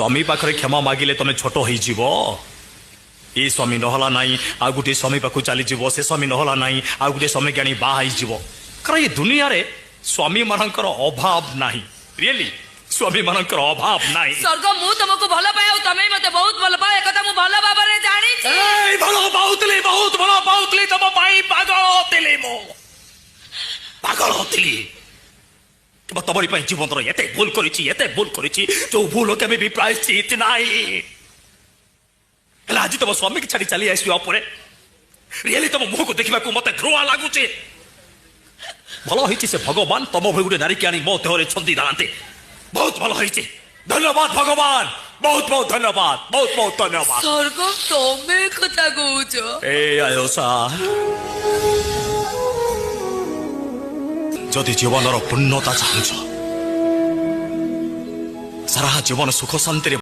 स्वामी पाखरे क्षमा मागिले तमे छोट हो जीव ए स्वामी नहला नाई आ गुटे स्वामी पाखु चली जीव से स्वामी नहला नाई आ गुटे स्वामी ज्ञानी बाहा जीव कारण ये दुनिया रे स्वामी मानकर अभाव नाही रियली स्वामी मानकर अभाव नाही स्वर्ग मु तुमको भल पाए तमे मते बहुत भल पाए कथा मु भल भाबरे जानी छी ए भलो पाउतली बहुत भलो पाउतली तम पाई पागल होतली मो पागल होतली तमरी पाई जीवन रो एते भूल करिछि जो भूल केबे भी प्रायश्चित नाही आज तुम स्वामी की छाड़ी चली आसो रियली तुम मुह को देखा मत घृणा लगुचे भल होती से भगवान तुम भई गोटे नारी की आनी मो देहरे छंदी दाते बहुत भल होती धन्यवाद भगवान बहुत बहुत धन्यवाद स्वर्ग तमे कथा कहूछ ए आयोसा जदि जीवन पूर्णता चाहूछ सारा जीवन सुख शांति